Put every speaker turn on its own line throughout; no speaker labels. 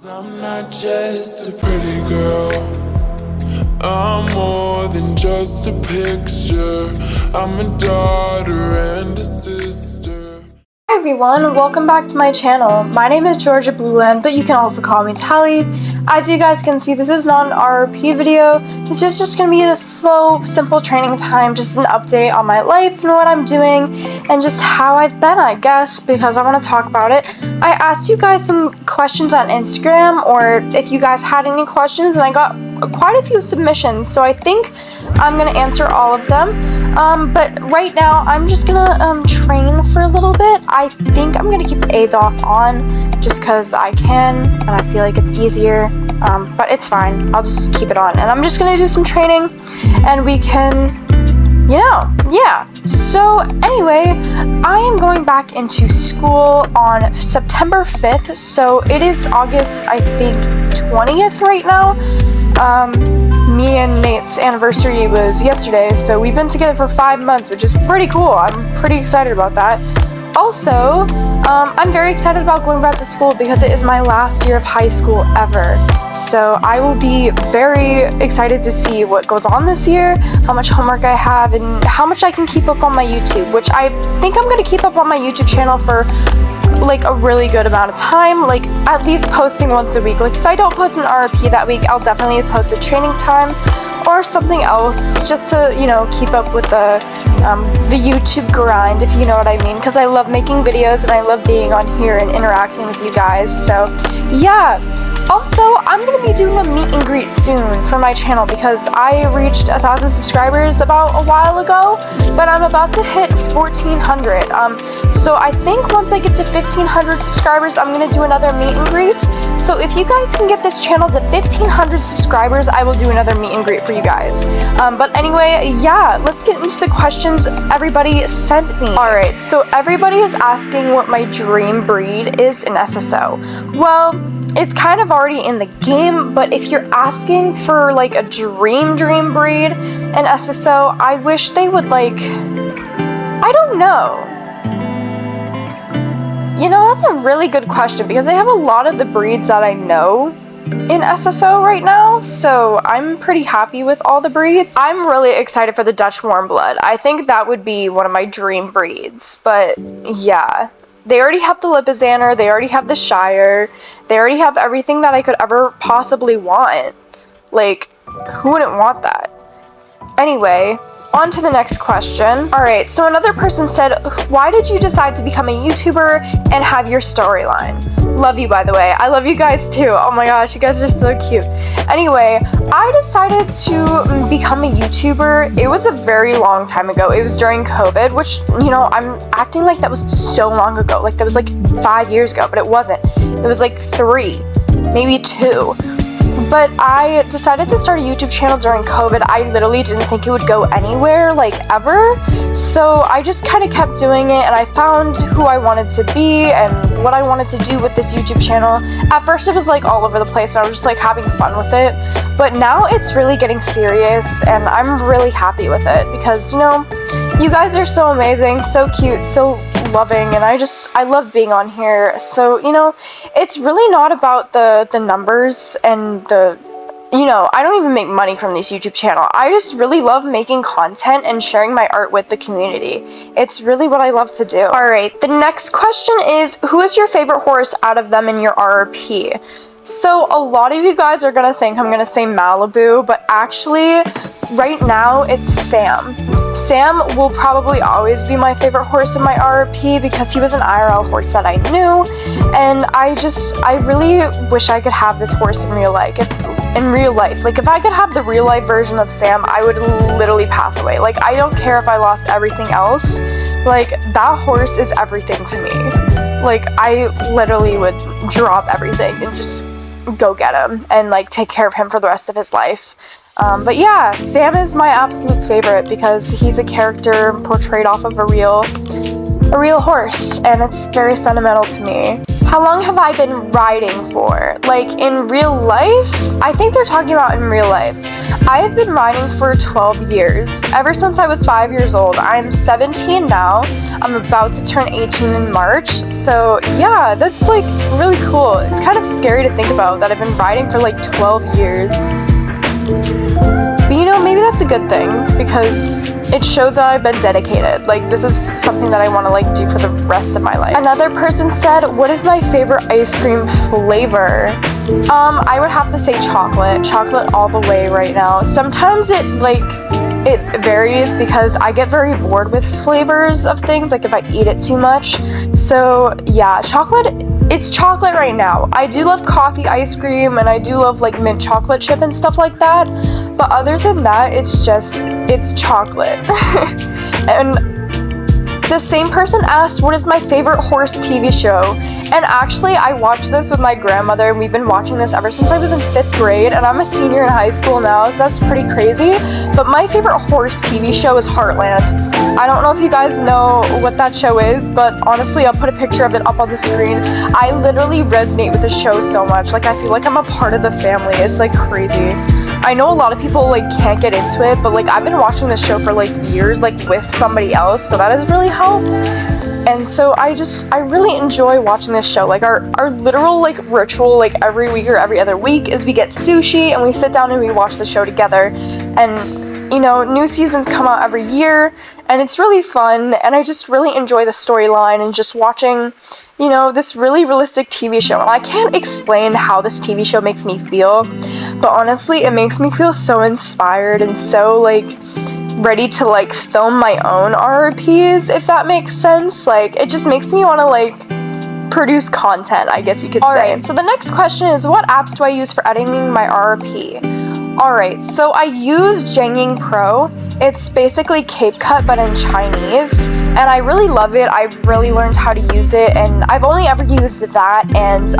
I'm not just a pretty girl, I'm more than just a picture. I'm a daughter and a sister.
Hi everyone, welcome back to my channel. My name is 𝕎𝕙𝕒𝕕, but you can also call me Tally. As you guys can see, this is not an RRP video. This is just going to be a slow, simple training time, just an update on my life and what I'm doing, and just how I've been, I guess, because I want to talk about it. I asked you guys some questions on Instagram, or if you guys had any questions, and I got quite a few submissions, so I think I'm going to answer all of them. But right now, I'm just going to train for a little bit. I think I'm going to keep the 𝕼𝕣𝕗 on just because I can, and I feel like it's easier, but it's fine. I'll just keep it on, and I'm just going to do some training, and we can, yeah. So anyway, I am going back into school on September 5th, so it is August, I think, 20th right now. Me and Nate's anniversary was yesterday, so we've been together for 5 months, which is pretty cool. I'm pretty excited about that. Also, I'm very excited about going back to school because it is my last year of high school ever. So I will be very excited to see what goes on this year, how much homework I have, and how much I can keep up on my YouTube, which I think I'm going to keep up on my YouTube channel for like a really good amount of time, like at least posting once a week. Like if I don't post an RRP that week, I'll definitely post a training time or something else, just to, keep up with the YouTube grind, if you know what I mean, because I love making videos and I love being on here and interacting with you guys. So yeah. Also, I'm going to be doing a meet and greet soon for my channel because I reached 1,000 subscribers about a while ago, but I'm about to hit 1,400. So I think once I get to 1,500 subscribers, I'm going to do another meet and greet. So if you guys can get this channel to 1,500 subscribers, I will do another meet and greet for you guys. But anyway, yeah, let's get into the questions everybody sent me. Alright, so everybody is asking what my dream breed is in SSO. Well, it's kind of already in the game, but if you're asking for like a dream breed in SSO, I wish they would I don't know. That's a really good question because I have a lot of the breeds that I know in SSO right now, so I'm pretty happy with all the breeds. I'm really excited for the Dutch warm blood. I think that would be one of my dream breeds, but yeah. They already have the 𝕼𝕚𝕚𝕚, they already have the 𝕼𝕕𝕚, they already have everything that I could ever possibly want. Like, who wouldn't want that? Anyway, on to the next question. Alright, so another person said, why did you decide to become a YouTuber and have your storyline? Love you, by the way. I love you guys too. Oh my gosh, you guys are so cute. Anyway, I decided to become a YouTuber. It was a very long time ago. It was during COVID, which, I'm acting like that was so long ago. Like, that was like 5 years ago, but it wasn't. It was like 3, maybe 2. But I decided to start a YouTube channel during COVID. I literally didn't think it would go anywhere, ever. So I just kind of kept doing it, and I found who I wanted to be and what I wanted to do with this YouTube channel. At first it was all over the place, and I was just having fun with it. But now it's really getting serious, and I'm really happy with it because, you guys are so amazing, so cute, so loving, and I love being on here. So, it's really not about the numbers and I don't even make money from this YouTube channel. I just really love making content and sharing my art with the community. It's really what I love to do. Alright, the next question is, who is your favorite horse out of them in your RRP? So a lot of you guys are gonna think I'm gonna say Malibu, but actually, right now, it's Sam. Sam will probably always be my favorite horse in my RRP because he was an IRL horse that I knew, and I really wish I could have this horse in real life. If I could have the real life version of Sam, I would literally pass away. I don't care if I lost everything else. That horse is everything to me. I literally would drop everything and just go get him and take care of him for the rest of his life. But yeah, Sam is my absolute favorite because he's a character portrayed off of a real horse, and it's very sentimental to me. How long have I been riding for? Like, in real life? I think they're talking about in real life. I have been riding for 12 years, ever since I was 5 years old. I'm 17 now. I'm about to turn 18 in March, so yeah, that's like really cool. It's kind of scary to think about that I've been riding for like 12 years. But you know, maybe that's a good thing, because it shows that I've been dedicated. Like, this is something that I want to like do for the rest of my life. Another person said, what is my favorite ice cream flavor? I would have to say chocolate. Chocolate all the way right now. Sometimes it varies because I get very bored with flavors of things, like if I eat it too much. So yeah, chocolate, it's chocolate right now. I do love coffee ice cream, and I do love like mint chocolate chip and stuff like that. But other than that, it's chocolate. And the same person asked, what is my favorite horse TV show? And actually, I watched this with my grandmother, and we've been watching this ever since I was in 5th grade, and I'm a senior in high school now, so that's pretty crazy. But my favorite horse TV show is Heartland. I don't know if you guys know what that show is, but honestly, I'll put a picture of it up on the screen. I literally resonate with the show so much. Like, I feel like I'm a part of the family. It's like crazy. I know a lot of people like can't get into it, but like I've been watching this show for like years, like with somebody else, so that has really helped. And so I really enjoy watching this show. Like our literal like ritual, like every week or every other week, is we get sushi and we sit down and we watch the show together. And you know, new seasons come out every year, and it's really fun, and I just really enjoy the storyline and just watching, you know, this really realistic TV show. And I can't explain how this TV show makes me feel, but honestly, it makes me feel so inspired and so like ready to like film my own RRPs, if that makes sense. Like, it just makes me want to like produce content, I guess you could say. Alright, so the next question is, what apps do I use for editing my RRP? Alright, so I use Jian Ying Pro. It's basically CapCut but in Chinese, and I really love it. I've really learned how to use it, and I've only ever used that and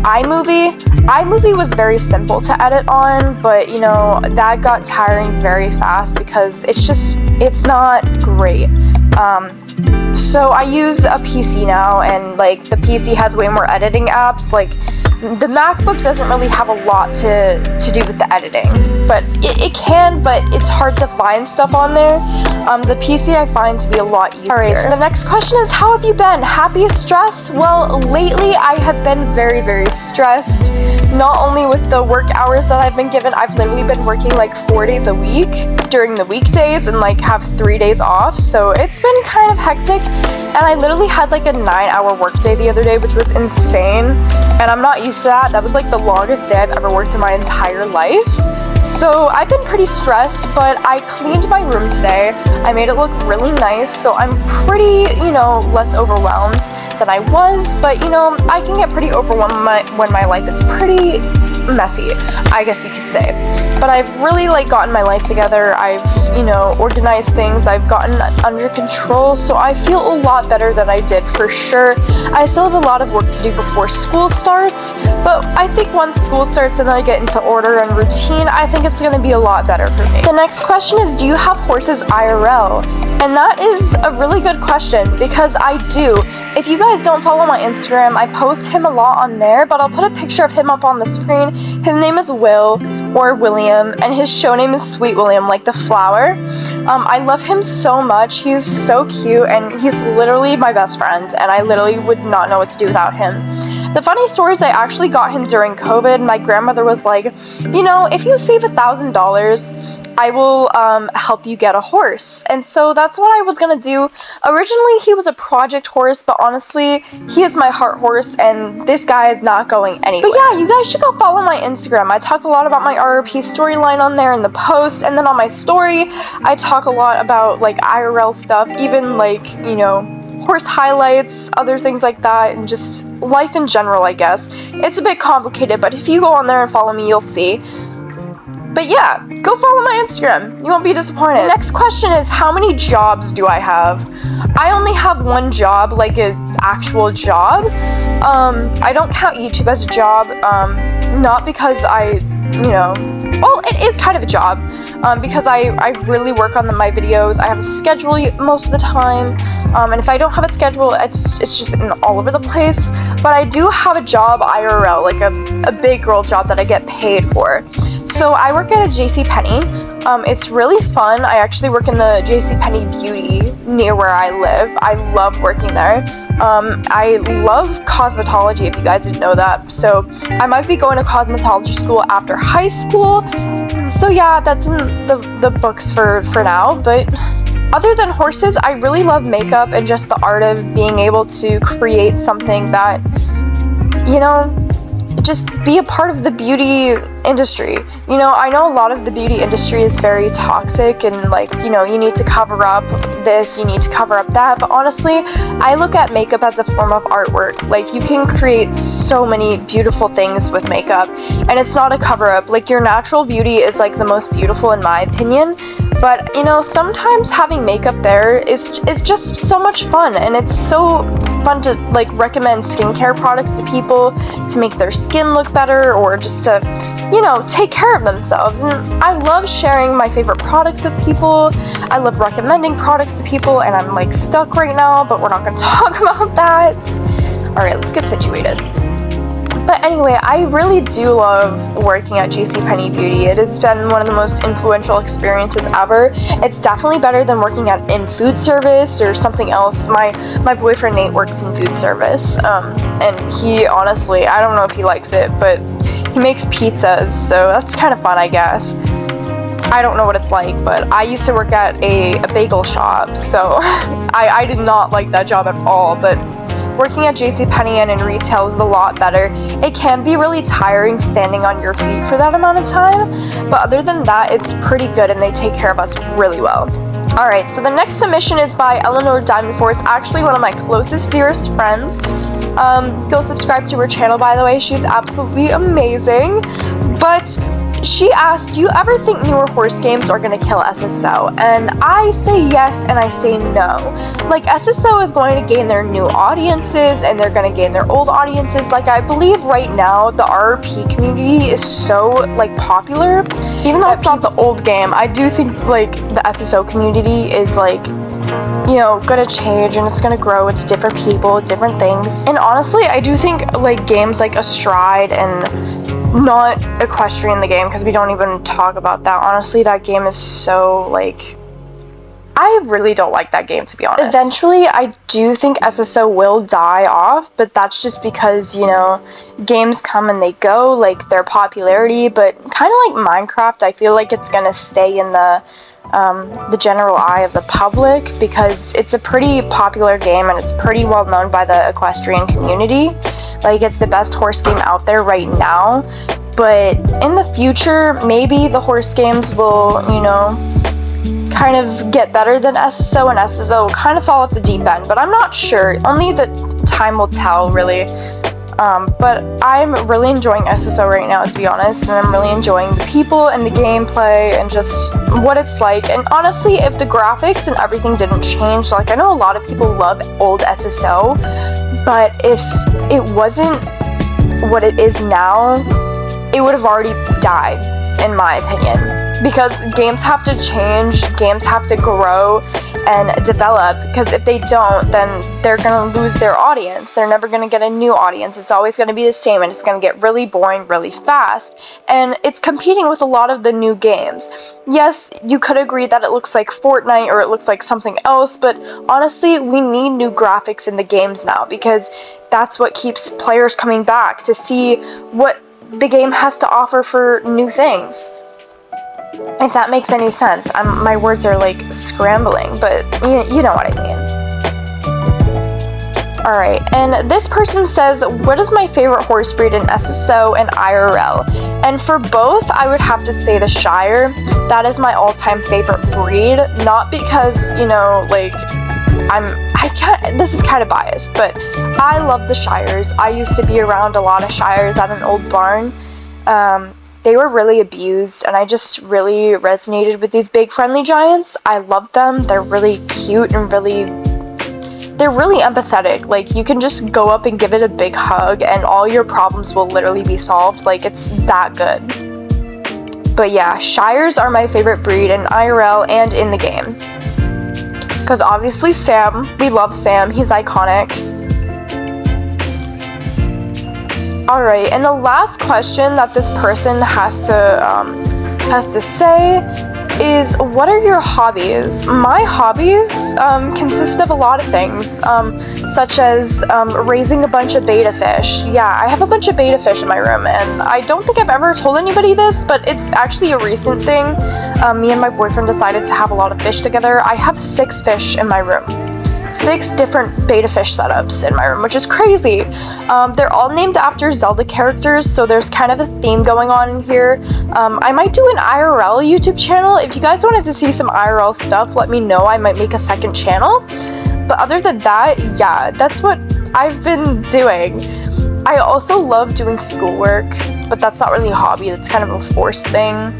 iMovie. iMovie was very simple to edit on, but you know, that got tiring very fast because it's not great. So I use a PC now, and like the PC has way more editing apps. Like the MacBook doesn't really have a lot to do with the editing, but it can, but it's hard to find stuff on there. The PC I find to be a lot easier. Alright, so the next question is, how have you been? Happy, stressed? Well, lately I have been very, very stressed. Not only with the work hours that I've been given, I've literally been working like 4 days a week during the weekdays and like have 3 days off, so it's been kind of hectic. And I literally had like a 9-hour workday the other day, which was insane, and I'm not used to that. That was like the longest day I've ever worked in my entire life. So I've been pretty stressed, but I cleaned my room today. I made it look really nice, so I'm pretty, you know, less overwhelmed than I was. But you know, I can get pretty overwhelmed when my life is pretty messy, I guess you could say. But I've really like gotten my life together. I've, you know, organized things. I've gotten under control, so I feel a lot better than I did for sure. I still have a lot of work to do before school starts, but I think once school starts and I get into order and routine, I think it's going to be a lot better for me. The next question is, do you have horses IRL? And that is a really good question, because I do. If you guys don't follow my Instagram, I post him a lot on there, but I'll put a picture of him up on the screen. His name is Will, or William, and his show name is Sweet William, like the flower. I love him so much. He's so cute, and he's literally my best friend, and I literally would not know what to do without him. The funny story is I actually got him during COVID. My grandmother was like, you know, if you save $1,000, I will help you get a horse. And so that's what I was gonna do. Originally, he was a project horse, but honestly, he is my heart horse, and this guy is not going anywhere. But yeah, you guys should go follow my Instagram. I talk a lot about my RRP storyline on there in the post, and then on my story, I talk a lot about like IRL stuff, even like, you know, horse highlights, other things like that, and just life in general, I guess. It's a bit complicated, but if you go on there and follow me, you'll see. But yeah, go follow my Instagram. You won't be disappointed. The next question is, how many jobs do I have? I only have one job, like an actual job. I don't count YouTube as a job, not because I you know, well, it is kind of a job, because I really work on my videos. I have a schedule most of the time, and if I don't have a schedule, it's just all over the place. But I do have a job IRL, like a big girl job that I get paid for. So I work at a JCPenney. It's really fun. I actually work in the JCPenney Beauty near where I live. I love working there. I love cosmetology, if you guys didn't know that. So I might be going to cosmetology school after high school. So yeah, that's in the books for now. But other than horses, I really love makeup and just the art of being able to create something that, you know, just be a part of the beauty industry. You know, I know a lot of the beauty industry is very toxic and, like, you know, you need to cover up this, you need to cover up that, but honestly, I look at makeup as a form of artwork. Like, you can create so many beautiful things with makeup, and it's not a cover-up. Like, your natural beauty is, like, the most beautiful in my opinion, but, you know, sometimes having makeup there is just so much fun, and it's so fun to, like, recommend skincare products to people to make their skin look better, or just to, you know, take care of themselves. And I love sharing my favorite products with people. I love recommending products to people, and I'm, like, stuck right now, but we're not going to talk about that. Alright, let's get situated. But anyway, I really do love working at JCPenney Beauty. It has been one of the most influential experiences ever. It's definitely better than working in food service or something else. My boyfriend Nate works in food service, and he honestly, I don't know if he likes it, but he makes pizzas, so that's kind of fun, I guess. I don't know what it's like, but I used to work at a bagel shop, so I did not like that job at all, but working at JCPenney and in retail is a lot better. It can be really tiring standing on your feet for that amount of time, but other than that, it's pretty good and they take care of us really well. Alright, so the next submission is by Eleanor Diamondforce, actually one of my closest, dearest friends. Go subscribe to her channel, by the way. She's absolutely amazing. But she asked, do you ever think newer horse games are going to kill SSO? And I say yes and I say no. Like, SSO is going to gain their new audiences and they're going to gain their old audiences. Like, I believe right now the RP community is so, like, popular. Even though it's not the old game, I do think, like, the SSO community is, like, you know, gonna change and it's gonna grow into different people, different things. And honestly, I do think, like, games like 𝕎𝕕𝕗 and not equestrian the game, because we don't even talk about that. Honestly, that game is so, like, I really don't like that game, to be honest. Eventually, I do think SSO will die off, but that's just because, you know, games come and they go, like, their popularity, but kind of like Minecraft, I feel like it's gonna stay in the general eye of the public, because it's a pretty popular game and it's pretty well known by the equestrian community. Like, it's the best horse game out there right now, but in the future, maybe the horse games will, you know, kind of get better than SSO, and SSO will kind of fall off the deep end, but I'm not sure. Only the time will tell, really. But I'm really enjoying SSO right now, to be honest, and I'm really enjoying the people and the gameplay and just what it's like. And honestly, if the graphics and everything didn't change, like, I know a lot of people love old SSO, but if it wasn't what it is now, it would have already died, in my opinion. Because games have to change, games have to grow and develop, because if they don't, then they're gonna lose their audience. They're never gonna get a new audience. It's always gonna be the same, and it's gonna get really boring really fast. And it's competing with a lot of the new games. Yes, you could agree that it looks like Fortnite or it looks like something else, but honestly, we need new graphics in the games now, because that's what keeps players coming back, to see what the game has to offer for new things. If that makes any sense. My words are, like, scrambling, but you know what I mean. Alright, and this person says, what is my favorite horse breed in SSO and IRL? And for both, I would have to say the Shire. That is my all-time favorite breed. Not because, you know, like, this is kind of biased, but I love the Shires. I used to be around a lot of Shires at an old barn. They were really abused, and I just really resonated with these big friendly giants. I love them. They're really cute and they're really empathetic. Like, you can just go up and give it a big hug and all your problems will literally be solved. Like, it's that good. But yeah, Shires are my favorite breed in IRL and in the game. Because obviously Sam, we love Sam, he's iconic. Alright, and the last question that this person has to say is, what are your hobbies? My hobbies consist of a lot of things, such as raising a bunch of betta fish. Yeah, I have a bunch of betta fish in my room, and I don't think I've ever told anybody this, but it's actually a recent thing. Me and my boyfriend decided to have a lot of fish together. I have 6 fish in my room. 6 different betta fish setups in my room, which is crazy. They're all named after Zelda characters, so there's kind of a theme going on in here. I might do an IRL YouTube channel. If you guys wanted to see some IRL stuff, let me know. I might make a second channel. But other than that, yeah, that's what I've been doing. I also love doing schoolwork, but that's not really a hobby. It's kind of a forced thing.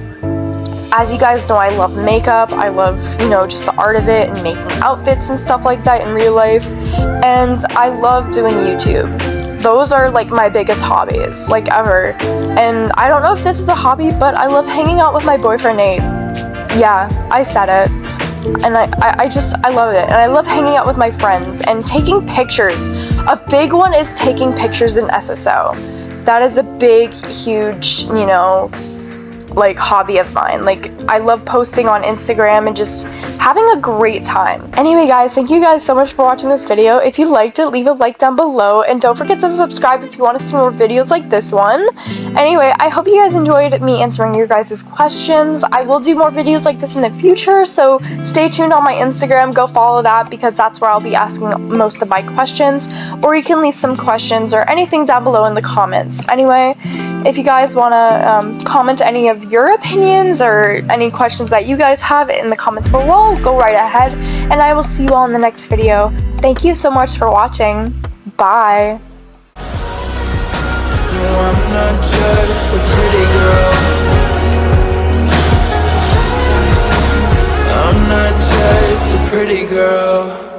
As you guys know, I love makeup. I love, you know, just the art of it and making outfits and stuff like that in real life. And I love doing YouTube. Those are like my biggest hobbies, like ever. And I don't know if this is a hobby, but I love hanging out with my boyfriend Nate. Yeah, I said it. And I love it. And I love hanging out with my friends and taking pictures. A big one is taking pictures in SSO. That is a big, huge, you know, like hobby of mine. Like, I love posting on Instagram and just having a great time. Anyway guys, thank you guys so much for watching this video. If you liked it, leave a like down below, and don't forget to subscribe if you want to see more videos like this one. Anyway, I hope you guys enjoyed me answering your guys' questions. I will do more videos like this in the future, so stay tuned on my Instagram. Go follow that, because that's where I'll be asking most of my questions, or you can leave some questions or anything down below in the comments. Anyway, if you guys want to comment any of your opinions or any questions that you guys have in the comments below, go right ahead, and I will see you all in the next video. Thank you so much for watching. Bye.
No, I'm not just a pretty girl. I'm not just a pretty girl.